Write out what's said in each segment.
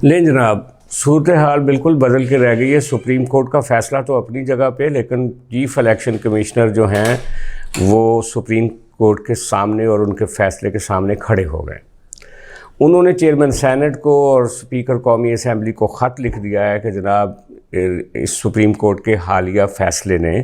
لیں جناب، صورتحال بالکل بدل کے رہ گئی ہے۔ سپریم کورٹ کا فیصلہ تو اپنی جگہ پہ، لیکن چیف الیکشن کمشنر جو ہیں وہ سپریم کورٹ کے سامنے اور ان کے فیصلے کے سامنے کھڑے ہو گئے۔ انہوں نے چیئرمین سینٹ کو اور اسپیکر قومی اسمبلی کو خط لکھ دیا ہے کہ جناب اس سپریم کورٹ کے حالیہ فیصلے نے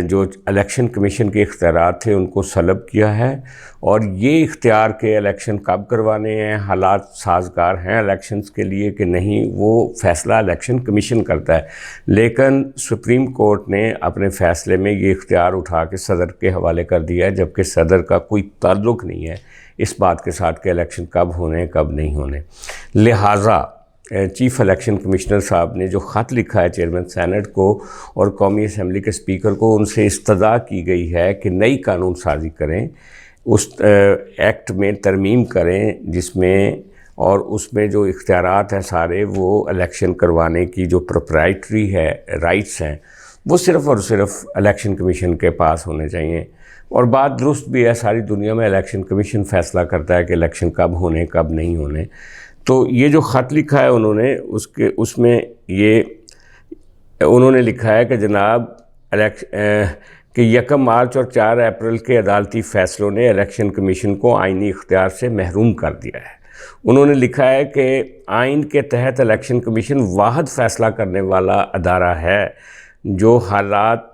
جو الیکشن کمیشن کے اختیارات تھے ان کو سلب کیا ہے، اور یہ اختیار کے الیکشن کب کروانے ہیں، حالات سازگار ہیں الیکشنز کے لیے کہ نہیں، وہ فیصلہ الیکشن کمیشن کرتا ہے۔ لیکن سپریم کورٹ نے اپنے فیصلے میں یہ اختیار اٹھا کے صدر کے حوالے کر دیا ہے، جبکہ صدر کا کوئی تعلق نہیں ہے اس بات کے ساتھ کہ الیکشن کب ہونے کب نہیں ہونے۔ لہٰذا چیف الیکشن کمشنر صاحب نے جو خط لکھا ہے چیئرمین سینٹ کو اور قومی اسمبلی کے اسپیکر کو، ان سے استدعا کی گئی ہے کہ نئی قانون سازی کریں، اس ایکٹ میں ترمیم کریں جس میں، اور اس میں جو اختیارات ہیں سارے وہ الیکشن کروانے کی جو پروپرائٹری ہے رائٹس ہیں وہ صرف اور صرف الیکشن کمیشن کے پاس ہونے چاہیے۔ اور بات درست بھی ہے، ساری دنیا میں الیکشن کمیشن فیصلہ کرتا ہے کہ الیکشن کب ہونے کب نہیں ہونے۔ تو یہ جو خط لکھا ہے انہوں نے اس میں یہ انہوں نے لکھا ہے کہ جناب کہ 1 مارچ اور 4 اپریل کے عدالتی فیصلوں نے الیکشن کمیشن کو آئینی اختیار سے محروم کر دیا ہے۔ انہوں نے لکھا ہے کہ آئین کے تحت الیکشن کمیشن واحد فیصلہ کرنے والا ادارہ ہے جو حالات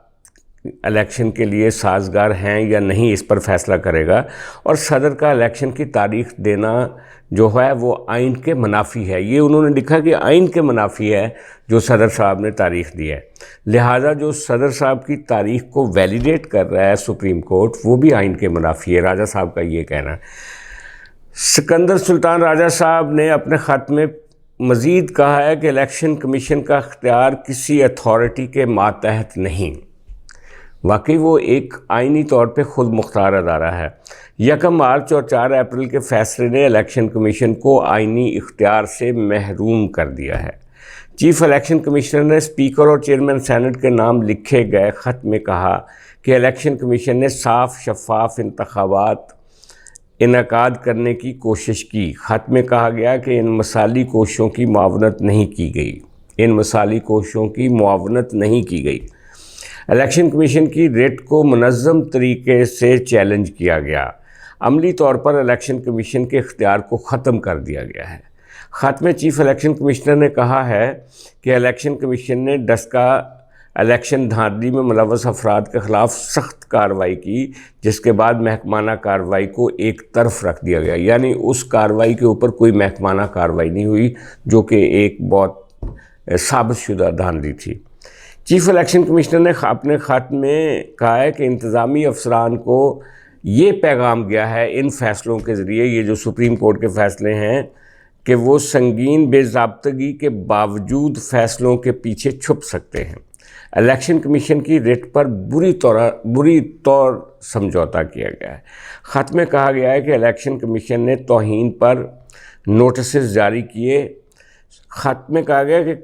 الیکشن کے لیے سازگار ہیں یا نہیں اس پر فیصلہ کرے گا، اور صدر کا الیکشن کی تاریخ دینا جو ہے وہ آئین کے منافی ہے۔ یہ انہوں نے لکھا کہ آئین کے منافی ہے جو صدر صاحب نے تاریخ دی ہے، لہٰذا جو صدر صاحب کی تاریخ کو ویلیڈیٹ کر رہا ہے سپریم کورٹ وہ بھی آئین کے منافی ہے۔ راجہ صاحب کا یہ کہنا ہے۔ سکندر سلطان راجہ صاحب نے اپنے خط میں مزید کہا ہے کہ الیکشن کمیشن کا اختیار کسی اتھارٹی کے ماتحت نہیں، واقعی وہ ایک آئینی طور پہ خود مختار ادارہ ہے۔ 1 مارچ اور 4 اپریل کے فیصلے نے الیکشن کمیشن کو آئینی اختیار سے محروم کر دیا ہے۔ چیف الیکشن کمشنر نے اسپیکر اور چیئرمین سینٹ کے نام لکھے گئے خط میں کہا کہ الیکشن کمیشن نے صاف شفاف انتخابات انعقاد کرنے کی کوشش کی۔ خط میں کہا گیا کہ ان مثالی کوششوں کی معاونت نہیں کی گئی۔ الیکشن کمیشن کی ریٹ کو منظم طریقے سے چیلنج کیا گیا۔ عملی طور پر الیکشن کمیشن کے اختیار کو ختم کر دیا گیا ہے۔ خط میں چیف الیکشن کمشنر نے کہا ہے کہ الیکشن کمیشن نے ڈسکا الیکشن دھاندلی میں ملوث افراد کے خلاف سخت کارروائی کی، جس کے بعد محکمانہ کارروائی کو ایک طرف رکھ دیا گیا، یعنی اس کارروائی کے اوپر کوئی محکمانہ کارروائی نہیں ہوئی جو کہ ایک بہت ثابت شدہ دھاندلی تھی۔ چیف الیکشن کمشنر نے اپنے خط میں کہا ہے کہ انتظامی افسران کو یہ پیغام گیا ہے ان فیصلوں کے ذریعے، یہ جو سپریم کورٹ کے فیصلے ہیں، کہ وہ سنگین بے ضابطگی کے باوجود فیصلوں کے پیچھے چھپ سکتے ہیں۔ الیکشن کمیشن کی ریٹ پر بری طور سمجھوتا کیا گیا ہے۔ خط میں کہا گیا ہے کہ الیکشن کمیشن نے توہین پر نوٹسز جاری کیے۔ خط میں کہا گیا کہ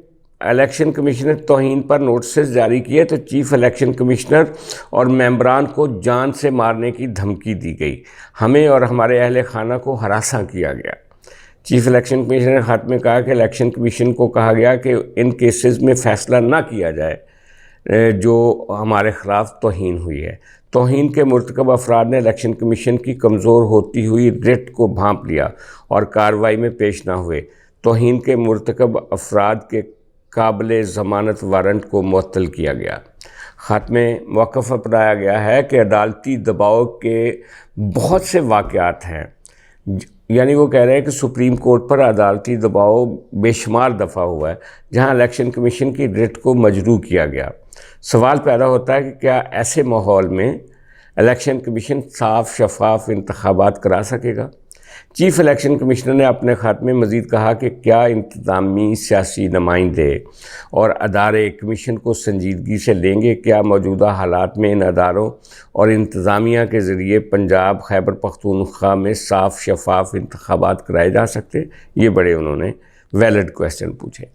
الیکشن کمیشن نے توہین پر نوٹسز جاری کیے تو چیف الیکشن کمشنر اور ممبران کو جان سے مارنے کی دھمکی دی گئی، ہمیں اور ہمارے اہل خانہ کو ہراساں کیا گیا۔ چیف الیکشن کمیشنر نے خط میں کہا کہ الیکشن کمیشن کو کہا گیا کہ ان کیسز میں فیصلہ نہ کیا جائے جو ہمارے خلاف توہین ہوئی ہے۔ توہین کے مرتکب افراد نے الیکشن کمیشن کی کمزور ہوتی ہوئی ریٹ کو بھانپ لیا اور کارروائی میں پیش نہ ہوئے۔ توہین کے مرتکب افراد کے قابل ضمانت وارنٹ کو معطل کیا گیا۔ خط میں موقف اپنایا گیا ہے کہ عدالتی دباؤ کے بہت سے واقعات ہیں، یعنی وہ کہہ رہے ہیں کہ سپریم کورٹ پر عدالتی دباؤ بے شمار دفعہ ہوا ہے جہاں الیکشن کمیشن کی ریٹ کو مجروح کیا گیا۔ سوال پیدا ہوتا ہے کہ کیا ایسے ماحول میں الیکشن کمیشن صاف شفاف انتخابات کرا سکے گا؟ چیف الیکشن کمشنر نے اپنے خط میں مزید کہا کہ کیا انتظامی سیاسی نمائندے اور ادارے کمیشن کو سنجیدگی سے لیں گے؟ کیا موجودہ حالات میں ان اداروں اور انتظامیہ کے ذریعے پنجاب خیبر پختونخوا میں صاف شفاف انتخابات کرائے جا سکتے؟ یہ بڑے انہوں نے ویلڈ کویسچن پوچھے۔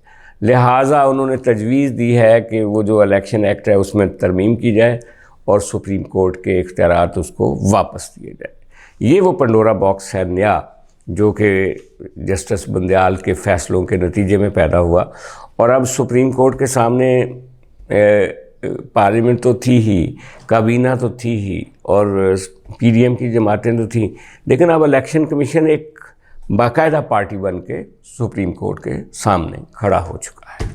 لہٰذا انہوں نے تجویز دی ہے کہ وہ جو الیکشن ایکٹ ہے اس میں ترمیم کی جائے اور سپریم کورٹ کے اختیارات اس کو واپس دیے جائے۔ یہ وہ پنڈورا باکس ہے نیا جو کہ جسٹس بندیال کے فیصلوں کے نتیجے میں پیدا ہوا، اور اب سپریم کورٹ کے سامنے پارلیمنٹ تو تھی ہی، کابینہ تو تھی ہی، اور پی ڈی ایم کی جماعتیں تو تھیں، لیکن اب الیکشن کمیشن ایک باقاعدہ پارٹی بن کے سپریم کورٹ کے سامنے کھڑا ہو چکا ہے۔